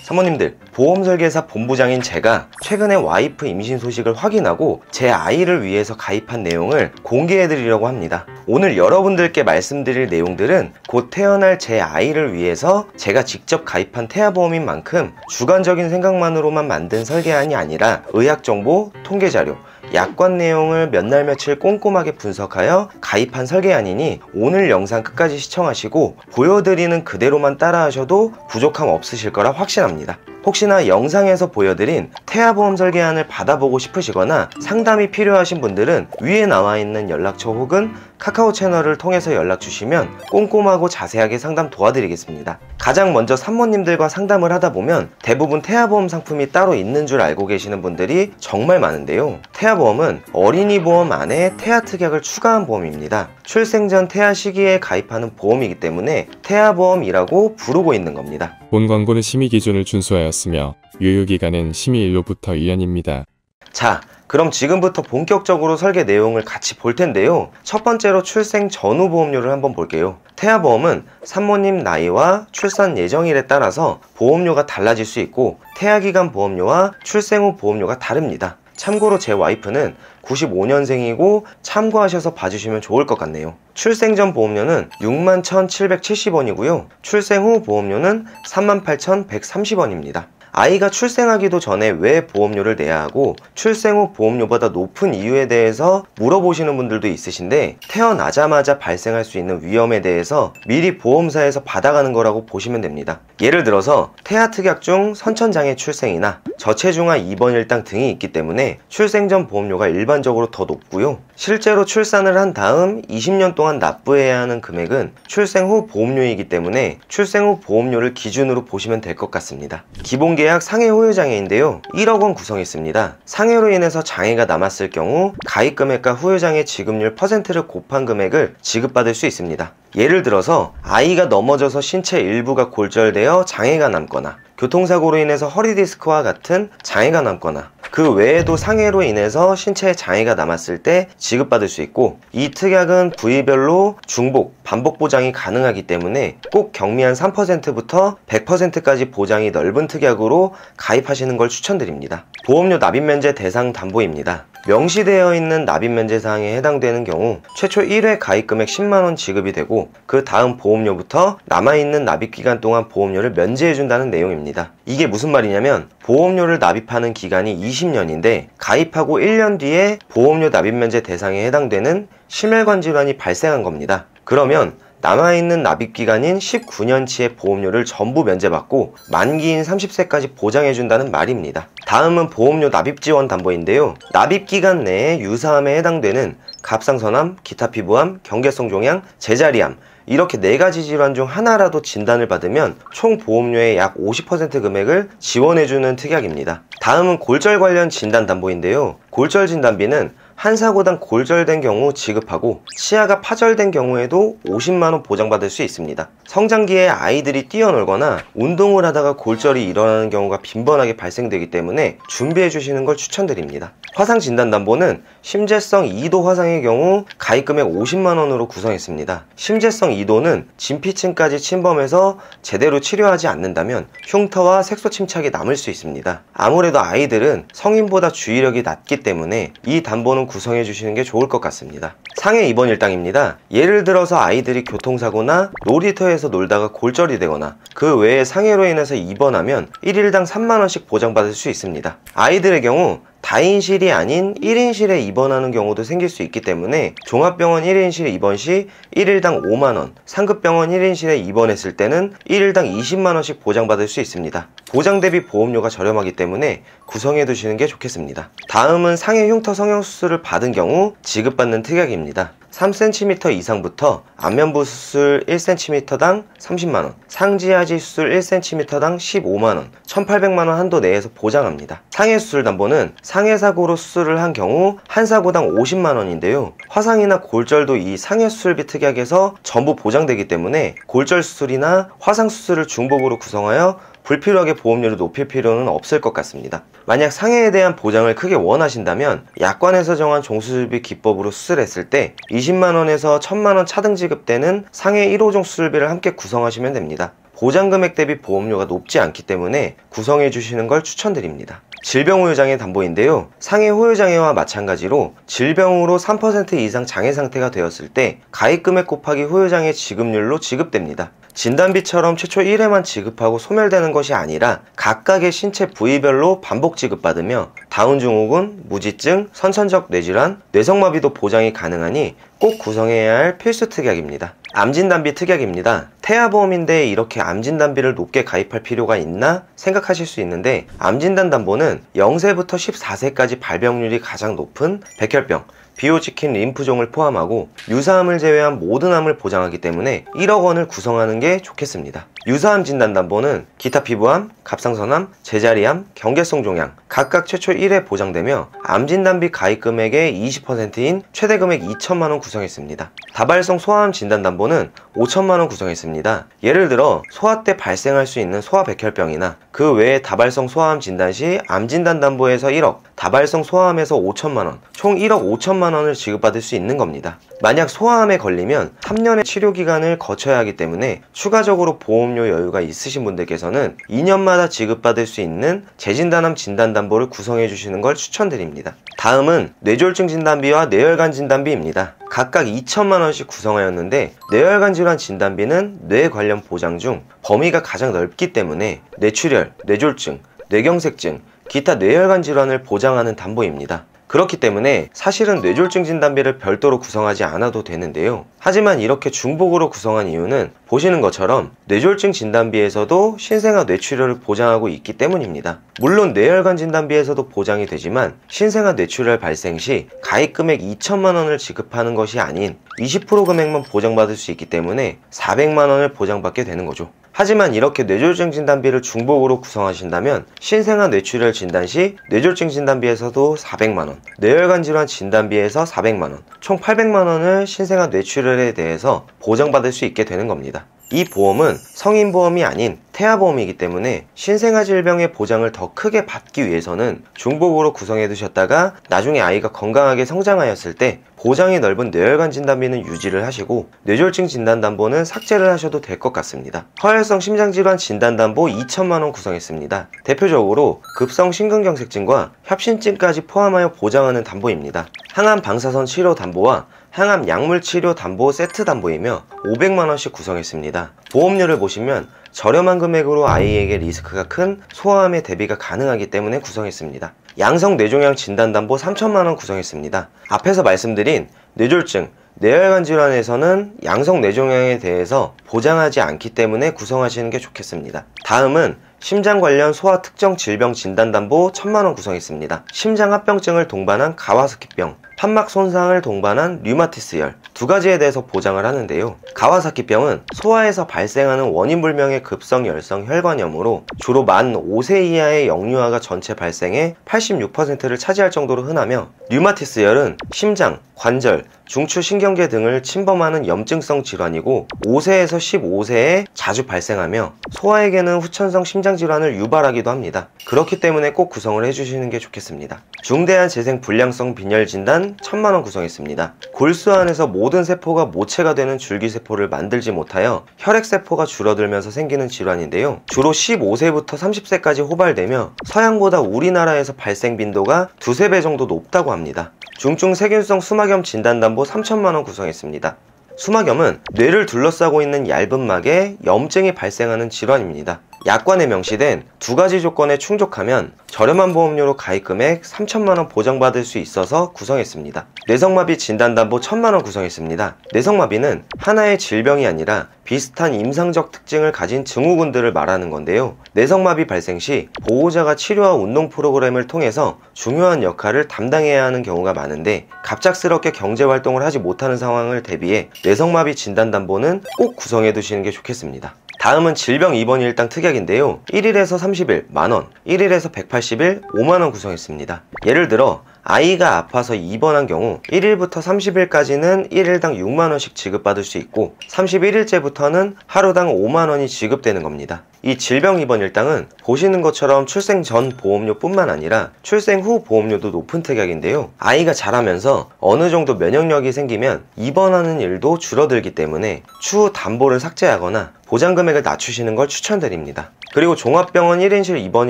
사모님들, 보험설계사 본부장인 제가 최근에 와이프 임신 소식을 확인하고 제 아이를 위해서 가입한 내용을 공개해드리려고 합니다. 오늘 여러분들께 말씀드릴 내용들은 곧 태어날 제 아이를 위해서 제가 직접 가입한 태아보험인 만큼 주관적인 생각만으로만 만든 설계안이 아니라 의학정보, 통계자료, 약관 내용을 몇 날 며칠 꼼꼼하게 분석하여 가입한 설계안이니 오늘 영상 끝까지 시청하시고 보여드리는 그대로만 따라하셔도 부족함 없으실 거라 확신합니다. 혹시나 영상에서 보여드린 태아보험 설계안을 받아보고 싶으시거나 상담이 필요하신 분들은 위에 나와 있는 연락처 혹은 카카오 채널을 통해서 연락 주시면 꼼꼼하고 자세하게 상담 도와드리겠습니다. 가장 먼저 산모님들과 상담을 하다 보면 대부분 태아보험 상품이 따로 있는 줄 알고 계시는 분들이 정말 많은데요. 태아보험은 어린이 보험 안에 태아 특약을 추가한 보험입니다. 출생 전 태아 시기에 가입하는 보험이기 때문에 태아보험이라고 부르고 있는 겁니다. 본 광고는 심의 기준을 준수하였으며 유효기간은 심의일로부터 2년입니다. 자, 그럼 지금부터 본격적으로 설계 내용을 같이 볼 텐데요. 첫 번째로 출생 전후 보험료를 한번 볼게요. 태아보험은 산모님 나이와 출산 예정일에 따라서 보험료가 달라질 수 있고 태아기간 보험료와 출생 후 보험료가 다릅니다. 참고로 제 와이프는 95년생이고 참고하셔서 봐주시면 좋을 것 같네요. 출생 전 보험료는 61,770원이고요. 출생 후 보험료는 38,130원입니다. 아이가 출생하기도 전에 왜 보험료를 내야 하고 출생 후 보험료보다 높은 이유에 대해서 물어보시는 분들도 있으신데 태어나자마자 발생할 수 있는 위험에 대해서 미리 보험사에서 받아가는 거라고 보시면 됩니다. 예를 들어서 태아 특약 중 선천장애 출생이나 저체중아 입원 일당 등이 있기 때문에 출생 전 보험료가 일반적으로 더 높고요. 실제로 출산을 한 다음 20년 동안 납부해야 하는 금액은 출생 후 보험료이기 때문에 출생 후 보험료를 기준으로 보시면 될 것 같습니다. 기본계약 상해 호유 장애인데요. 1억 원 구성했습니다. 상해로 인해서 장애가 남았을 경우 가입 금액과 후유 장애 지급률 %를 곱한 금액을 지급받을 수 있습니다. 예를 들어서 아이가 넘어져서 신체 일부가 골절되어 장애가 남거나 교통사고로 인해서 허리 디스크와 같은 장애가 남거나 그 외에도 상해로 인해서 신체에 장애가 남았을 때 지급받을 수 있고 이 특약은 부위별로 중복, 반복 보장이 가능하기 때문에 꼭 경미한 3%부터 100%까지 보장이 넓은 특약으로 가입하시는 걸 추천드립니다. 보험료 납입면제 대상 담보입니다. 명시되어 있는 납입면제 사항에 해당되는 경우 최초 1회 가입금액 10만원 지급이 되고 그 다음 보험료부터 남아있는 납입기간 동안 보험료를 면제해준다는 내용입니다. 이게 무슨 말이냐면 보험료를 납입하는 기간이 20년인데 가입하고 1년 뒤에 보험료 납입면제 대상에 해당되는 심혈관 질환이 발생한 겁니다. 그러면 남아있는 납입기간인 19년치의 보험료를 전부 면제받고 만기인 30세까지 보장해준다는 말입니다. 다음은 보험료 납입지원 담보인데요. 납입기간 내에 유사암에 해당되는 갑상선암, 기타 피부암, 경계성 종양, 제자리암 이렇게 4가지 질환 중 하나라도 진단을 받으면 총 보험료의 약 50% 금액을 지원해주는 특약입니다. 다음은 골절 관련 진단 담보인데요. 골절 진단비는 한 사고당 골절된 경우 지급하고 치아가 파절된 경우에도 50만원 보장받을 수 있습니다. 성장기에 아이들이 뛰어놀거나 운동을 하다가 골절이 일어나는 경우가 빈번하게 발생되기 때문에 준비해 주시는 걸 추천드립니다. 화상 진단담보는 심재성 2도 화상의 경우 가입금액 50만원으로 구성했습니다. 심재성 2도는 진피층까지 침범해서 제대로 치료하지 않는다면 흉터와 색소 침착이 남을 수 있습니다. 아무래도 아이들은 성인보다 주의력이 낮기 때문에 이 담보는 구성해 주시는 게 좋을 것 같습니다. 상해 입원 일당입니다. 예를 들어서 아이들이 교통사고나 놀이터에서 놀다가 골절이 되거나 그 외에 상해로 인해서 입원하면 1일당 3만원씩 보장받을 수 있습니다. 아이들의 경우 다인실이 아닌 1인실에 입원하는 경우도 생길 수 있기 때문에 종합병원 1인실 입원 시 1일당 5만원, 상급병원 1인실에 입원했을 때는 1일당 20만원씩 보장받을 수 있습니다. 보장 대비 보험료가 저렴하기 때문에 구성해 두시는 게 좋겠습니다. 다음은 상해 흉터 성형수술을 받은 경우 지급받는 특약입니다. 3cm 이상부터 안면부 수술 1cm당 30만원, 상지하지 수술 1cm당 15만원, 1800만원 한도 내에서 보장합니다. 상해수술 담보는 상해사고로 수술을 한 경우 한 사고당 50만원인데요. 화상이나 골절도 이 상해수술비 특약에서 전부 보장되기 때문에 골절 수술이나 화상 수술을 중복으로 구성하여 불필요하게 보험료를 높일 필요는 없을 것 같습니다. 만약 상해에 대한 보장을 크게 원하신다면 약관에서 정한 종수술비 기법으로 수술했을 때 20만원에서 1000만원 차등 지급되는 상해 1호종 수술비를 함께 구성하시면 됩니다. 보장금액 대비 보험료가 높지 않기 때문에 구성해 주시는 걸 추천드립니다. 질병후유장애 담보인데요. 상해 후유장애와 마찬가지로 질병으로 3% 이상 장애 상태가 되었을 때 가입금액 곱하기 후유장애 지급률로 지급됩니다. 진단비처럼 최초 1회만 지급하고 소멸되는 것이 아니라 각각의 신체 부위별로 반복 지급받으며 다운증후군, 무지증, 선천적 뇌질환, 뇌성마비도 보장이 가능하니 꼭 구성해야 할 필수 특약입니다. 암진단비 특약입니다. 태아보험인데 이렇게 암진단비를 높게 가입할 필요가 있나 생각하실 수 있는데, 암진단담보는 0세부터 14세까지 발병률이 가장 높은 백혈병, 비호지킨 림프종을 포함하고 유사암을 제외한 모든 암을 보장하기 때문에 1억 원을 구성하는 게 좋겠습니다. 유사암 진단담보는 기타 피부암, 갑상선암, 제자리암, 경계성 종양 각각 최초 1회 보장되며 암진단비 가입금액의 20%인 최대 금액 2천만 원 구성했습니다. 다발성 소아암 진단담보는 5천만 원 구성했습니다. 예를 들어 소아 때 발생할 수 있는 소아백혈병이나 그 외에 다발성 소아암 진단 시 암진단담보에서 1억, 다발성 소아암에서 5천만 원, 총 1억 5천만 원을 지급받을 수 있는 겁니다. 만약 소아암에 걸리면 3년의 치료기간을 거쳐야 하기 때문에 추가적으로 보험료 여유가 있으신 분들께서는 2년마다 지급받을 수 있는 재진단암 진단담보를 구성해 주시는 걸 추천드립니다. 다음은 뇌졸중 진단비와 뇌혈관 진단비입니다. 각각 2천만 원씩 구성하였는데 뇌혈관 질환 진단비는 뇌 관련 보장 중 범위가 가장 넓기 때문에 뇌출혈, 뇌졸중, 뇌경색증, 기타 뇌혈관 질환을 보장하는 담보입니다. 그렇기 때문에 사실은 뇌졸중 진단비를 별도로 구성하지 않아도 되는데요. 하지만 이렇게 중복으로 구성한 이유는 보시는 것처럼 뇌졸중 진단비에서도 신생아 뇌출혈을 보장하고 있기 때문입니다. 물론 뇌혈관 진단비에서도 보장이 되지만 신생아 뇌출혈 발생 시 가입금액 2천만 원을 지급하는 것이 아닌 20% 금액만 보장받을 수 있기 때문에 400만 원을 보장받게 되는 거죠. 하지만 이렇게 뇌졸중 진단비를 중복으로 구성하신다면 신생아 뇌출혈 진단 시 뇌졸중 진단비에서도 400만원, 뇌혈관 질환 진단비에서 400만원, 총 800만원을 신생아 뇌출혈에 대해서 보장받을 수 있게 되는 겁니다. 이 보험은 성인보험이 아닌 태아보험이기 때문에 신생아 질병의 보장을 더 크게 받기 위해서는 중복으로 구성해 두셨다가 나중에 아이가 건강하게 성장하였을 때 보장이 넓은 뇌혈관 진단비는 유지를 하시고 뇌졸중 진단담보는 삭제를 하셔도 될 것 같습니다. 허혈성 심장질환 진단담보 2천만 원 구성했습니다. 대표적으로 급성 심근경색증과 협심증까지 포함하여 보장하는 담보입니다. 항암 방사선 치료 담보와 항암 약물 치료 담보 세트 담보이며 500만 원씩 구성했습니다. 보험료를 보시면 저렴한 금액으로 아이에게 리스크가 큰 소아암의 대비가 가능하기 때문에 구성했습니다. 양성 뇌종양 진단담보 3천만 원 구성했습니다. 앞에서 말씀드린 뇌졸중, 뇌혈관 질환에서는 양성 뇌종양에 대해서 보장하지 않기 때문에 구성하시는 게 좋겠습니다. 다음은 심장 관련 소아 특정 질병 진단담보 1,000만 원 구성했습니다. 심장합병증을 동반한 가와사키병, 판막 손상을 동반한 류마티스열 두 가지에 대해서 보장을 하는데요. 가와사키병은 소아에서 발생하는 원인불명의 급성열성 혈관염으로 주로 만 5세 이하의 영유아가 전체 발생의 86%를 차지할 정도로 흔하며, 류마티스열은 심장, 관절, 중추신경계 등을 침범하는 염증성 질환이고 5세에서 15세에 자주 발생하며 소아에게는 후천성 심장질환을 유발하기도 합니다. 그렇기 때문에 꼭 구성을 해주시는 게 좋겠습니다. 중대한 재생 불량성 빈혈 진단 1,000만 원 구성했습니다. 골수 안에서 모든 세포가 모체가 되는 줄기세포를 만들지 못하여 혈액세포가 줄어들면서 생기는 질환인데요. 주로 15세부터 30세까지 호발되며 서양보다 우리나라에서 발생 빈도가 2~3배 정도 높다고 합니다. 중증 세균성 수막염 진단담보 3천만 원 구성했습니다. 수막염은 뇌를 둘러싸고 있는 얇은 막에 염증이 발생하는 질환입니다. 약관에 명시된 두 가지 조건에 충족하면 저렴한 보험료로 가입금액 3천만 원 보장받을 수 있어서 구성했습니다. 뇌성마비 진단담보 1,000만 원 구성했습니다. 뇌성마비는 하나의 질병이 아니라 비슷한 임상적 특징을 가진 증후군들을 말하는 건데요. 뇌성마비 발생 시 보호자가 치료와 운동 프로그램을 통해서 중요한 역할을 담당해야 하는 경우가 많은데 갑작스럽게 경제활동을 하지 못하는 상황을 대비해 뇌성마비 진단담보는 꼭 구성해 두시는 게 좋겠습니다. 다음은 질병 입원 일당 특약인데요. 1일에서 30일 만원, 1일에서 180일 5만원 구성했습니다. 예를 들어 아이가 아파서 입원한 경우 1일부터 30일까지는 1일당 6만원씩 지급받을 수 있고 31일째부터는 하루당 5만원이 지급되는 겁니다. 이 질병 입원 일당은 보시는 것처럼 출생 전 보험료뿐만 아니라 출생 후 보험료도 높은 특약인데요. 아이가 자라면서 어느 정도 면역력이 생기면 입원하는 일도 줄어들기 때문에 추후 담보를 삭제하거나 보장 금액을 낮추시는 걸 추천드립니다. 그리고 종합병원 1인실 입원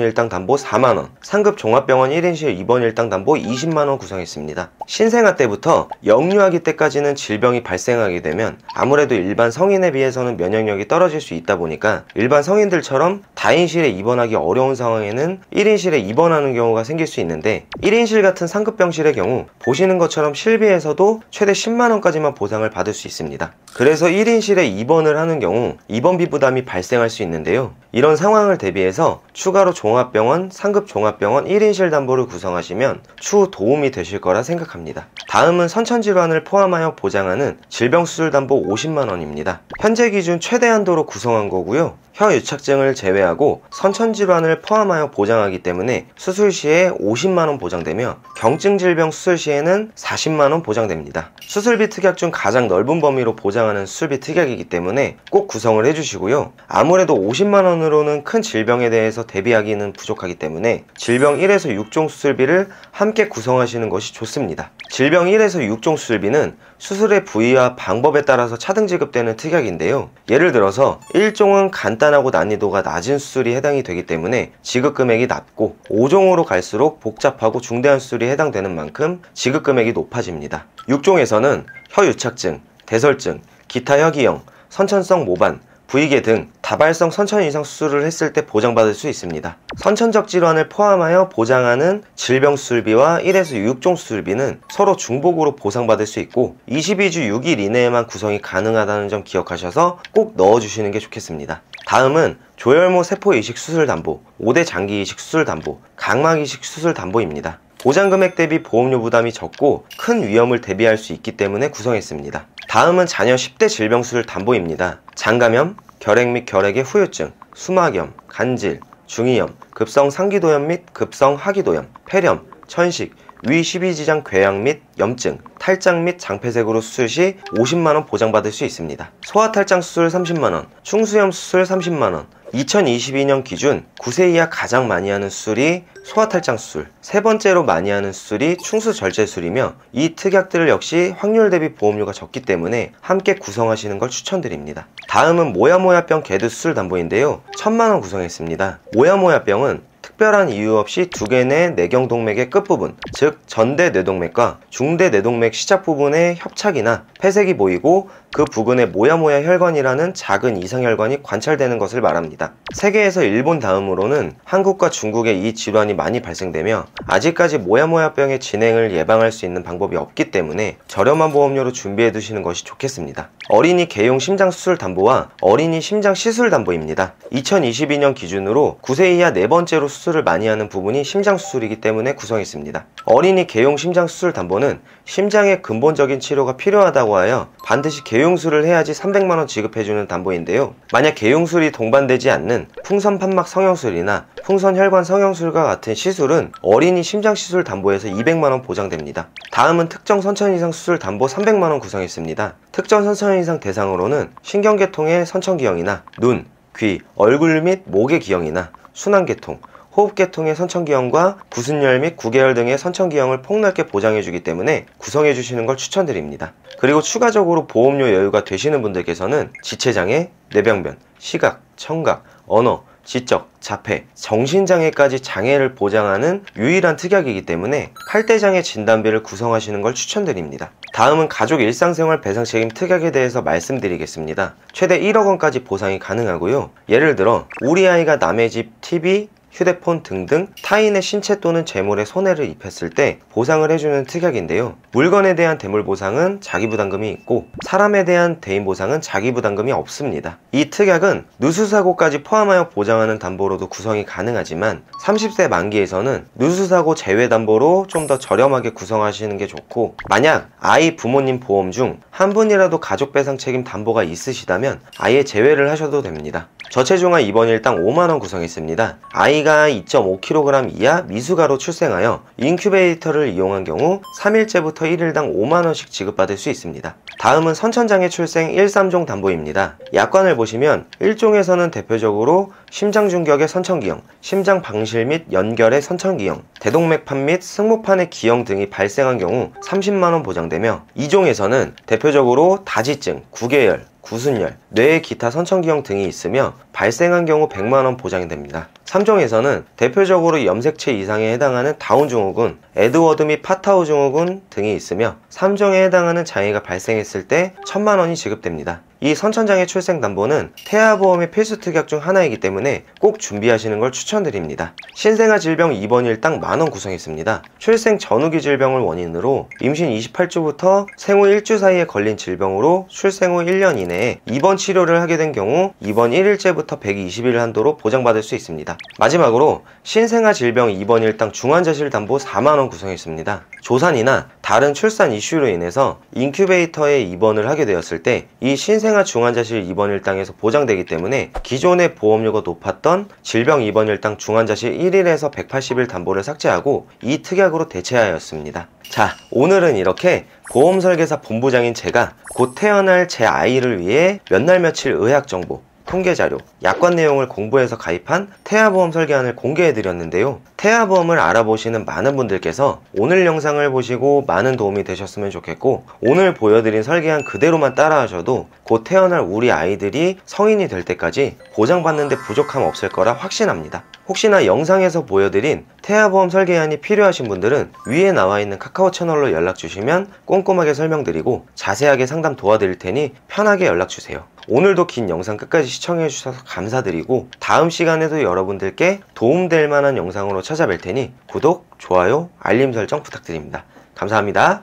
일당 담보 4만원, 상급 종합병원 1인실 입원 일당 담보 20만원 구성했습니다. 신생아 때부터 영유아기 때까지는 질병이 발생하게 되면 아무래도 일반 성인에 비해서는 면역력이 떨어질 수 있다 보니까 일반 성인들처럼 다인실에 입원하기 어려운 상황에는 1인실에 입원하는 경우가 생길 수 있는데 1인실 같은 상급 병실의 경우 보시는 것처럼 실비에서도 최대 10만원까지만 보상을 받을 수 있습니다. 그래서 1인실에 입원을 하는 경우 입원비 부담이 발생할 수 있는데요. 이런 상황을 대비해서 추가로 종합병원, 상급 종합병원 1인실 담보를 구성하시면 추후 도움이 되실 거라 생각합니다. 다음은 선천질환을 포함하여 보장하는 질병수술담보 50만원입니다. 현재 기준 최대 한도로 구성한 거고요. 혀유착증을 제외하고 선천질환을 포함하여 보장하기 때문에 수술 시에 50만원 보장되며 경증질병 수술 시에는 40만원 보장됩니다. 수술비 특약 중 가장 넓은 범위로 보장하는 수술비 특약이기 때문에 꼭 구성을 해주시고요. 아무래도 50만원으로는 큰 질병에 대해서 대비하기는 부족하기 때문에 질병 1에서 6종 수술비를 함께 구성하시는 것이 좋습니다. 질병 1에서 6종 수술비는 수술의 부위와 방법에 따라서 차등 지급되는 특약인데요. 예를 들어서 1종은 간단하고 난이도가 낮은 수술이 해당이 되기 때문에 지급 금액이 낮고 5종으로 갈수록 복잡하고 중대한 수술이 해당되는 만큼 지급 금액이 높아집니다. 6종에서는 혀유착증, 대설증, 기타 혀기형, 선천성 모반, 부위계 등 다발성 선천 이상 수술을 했을 때 보장받을 수 있습니다. 선천적 질환을 포함하여 보장하는 질병 수술비와 1에서 6종 수술비는 서로 중복으로 보상받을 수 있고 22주 6일 이내에만 구성이 가능하다는 점 기억하셔서 꼭 넣어주시는 게 좋겠습니다. 다음은 조혈모 세포 이식 수술 담보, 5대 장기 이식 수술 담보, 각막 이식 수술 담보입니다. 보장 금액 대비 보험료 부담이 적고 큰 위험을 대비할 수 있기 때문에 구성했습니다. 다음은 자녀 10대 질병 수술 담보입니다. 장감염, 결핵 및 결핵의 후유증, 수막염, 간질, 중이염, 급성 상기도염 및 급성 하기도염, 폐렴, 천식, 위 12지장 궤양 및 염증, 탈장 및 장폐색으로 수술 시 50만원 보장받을 수 있습니다. 소아탈장 수술 30만원, 충수염 수술 30만원, 2022년 기준 9세 이하 가장 많이 하는 수술이 소아탈장 수술, 세 번째로 많이 하는 수술이 충수절제술이며 이 특약들 역시 확률 대비 보험료가 적기 때문에 함께 구성하시는 걸 추천드립니다. 다음은 모야모야병 개드 수술 담보인데요. 1000만원 구성했습니다. 모야모야병은 특별한 이유 없이 두 개 내 내경동맥의 끝부분, 즉 전대 뇌동맥과 중대 뇌동맥 시작 부분에 협착이나 폐색이 보이고 그 부근에 모야모야 혈관이라는 작은 이상혈관이 관찰되는 것을 말합니다. 세계에서 일본 다음으로는 한국과 중국에 이 질환이 많이 발생되며 아직까지 모야모야병의 진행을 예방할 수 있는 방법이 없기 때문에 저렴한 보험료로 준비해 두시는 것이 좋겠습니다. 어린이 개용 심장 수술 담보와 어린이 심장 시술 담보입니다. 2022년 기준으로 9세 이하 네 번째로 수술을 많이 하는 부분이 심장 수술이기 때문에 구성했습니다. 어린이 개용 심장 수술 담보는 심장의 근본적인 치료가 필요하다고 하여 반드시 개용술을 해야지 300만원 지급해주는 담보인데요. 만약 개용술이 동반되지 않는 풍선 판막 성형술이나 풍선 혈관 성형술과 같은 시술은 어린이 심장 시술 담보에서 200만원 보장됩니다. 다음은 특정 선천 이상 수술 담보 300만원 구성했습니다. 특정 선천 이상 대상으로는 신경계통의 선천기형이나 눈, 귀, 얼굴 및 목의 기형이나 순환계통, 호흡계통의 선천기형과 구순열 및 구개열 등의 선천기형을 폭넓게 보장해주기 때문에 구성해주시는 걸 추천드립니다. 그리고 추가적으로 보험료 여유가 되시는 분들께서는 지체장애, 뇌병변, 시각, 청각, 언어, 지적, 자폐, 정신장애까지 장애를 보장하는 유일한 특약이기 때문에 8대장애 진단비를 구성하시는 걸 추천드립니다. 다음은 가족 일상생활 배상책임 특약에 대해서 말씀드리겠습니다. 최대 1억원까지 보상이 가능하고요. 예를 들어 우리 아이가 남의 집 TV, 휴대폰 등등 타인의 신체 또는 재물에 손해를 입혔을 때 보상을 해주는 특약인데요. 물건에 대한 대물보상은 자기부담금이 있고 사람에 대한 대인보상은 자기부담금이 없습니다. 이 특약은 누수사고까지 포함하여 보장하는 담보로도 구성이 가능하지만 30세 만기에서는 누수사고 제외 담보로 좀 더 저렴하게 구성하시는 게 좋고 만약 아이 부모님 보험 중 한 분이라도 가족배상 책임 담보가 있으시다면 아예 제외를 하셔도 됩니다. 저체중아 입원 일당 5만원 구성했습니다. 아이가 2.5kg 이하 미숙아로 출생하여 인큐베이터를 이용한 경우 3일째부터 1일당 5만원씩 지급받을 수 있습니다. 다음은 선천장애 출생 1, 3종 담보입니다. 약관을 보시면 1종에서는 대표적으로 심장 중격의 선천기형, 심장 방실 및 연결의 선천기형, 대동맥판 및 승모판의 기형 등이 발생한 경우 30만원 보장되며, 2종에서는 대표적으로 다지증, 구개열, 구순열, 뇌의 기타 선천기형 등이 있으며 발생한 경우 100만원 보장이 됩니다. 3종에서는 대표적으로 염색체 이상에 해당하는 다운 증후군, 에드워드 및 파타우 증후군 등이 있으며 3종에 해당하는 장애가 발생했을 때 1000만원이 지급됩니다. 이 선천장애 출생담보는 태아보험의 필수 특약 중 하나이기 때문에 꼭 준비하시는 걸 추천드립니다. 신생아 질병 입원일당 만원 구성했습니다. 출생 전후기 질병을 원인으로 임신 28주부터 생후 1주 사이에 걸린 질병으로 출생 후 1년 이내에 입원 치료를 하게 된 경우 입원 1일째부터 120일 한도로 보장받을 수 있습니다. 마지막으로 신생아 질병 입원일당 중환자실 담보 4만원 구성했습니다. 조산이나 다른 출산 이슈로 인해서 인큐베이터에 입원을 하게 되었을 때 이 신생아 중환자실 입원일당에서 보장되기 때문에 기존의 보험료가 높았던 질병 입원일당 중환자실 1일에서 180일 담보를 삭제하고 이 특약으로 대체하였습니다. 자, 오늘은 이렇게 보험설계사 본부장인 제가 곧 태어날 제 아이를 위해 몇 날 며칠 의학정보, 통계자료, 약관 내용을 공부해서 가입한 태아보험 설계안을 공개해드렸는데요. 태아보험을 알아보시는 많은 분들께서 오늘 영상을 보시고 많은 도움이 되셨으면 좋겠고, 오늘 보여드린 설계안 그대로만 따라하셔도 곧 태어날 우리 아이들이 성인이 될 때까지 보장받는 데 부족함 없을 거라 확신합니다. 혹시나 영상에서 보여드린 태아보험 설계안이 필요하신 분들은 위에 나와 있는 카카오 채널로 연락주시면 꼼꼼하게 설명드리고 자세하게 상담 도와드릴 테니 편하게 연락주세요. 오늘도 긴 영상 끝까지 시청해주셔서 감사드리고, 다음 시간에도 여러분들께 도움될 만한 영상으로 찾아뵐 테니 구독, 좋아요, 알림 설정 부탁드립니다. 감사합니다.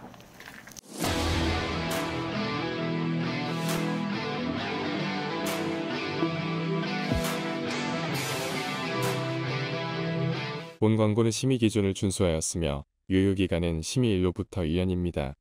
본 광고는 심의 기준을 준수하였으며 유효기간은 심의일로부터 1년입니다.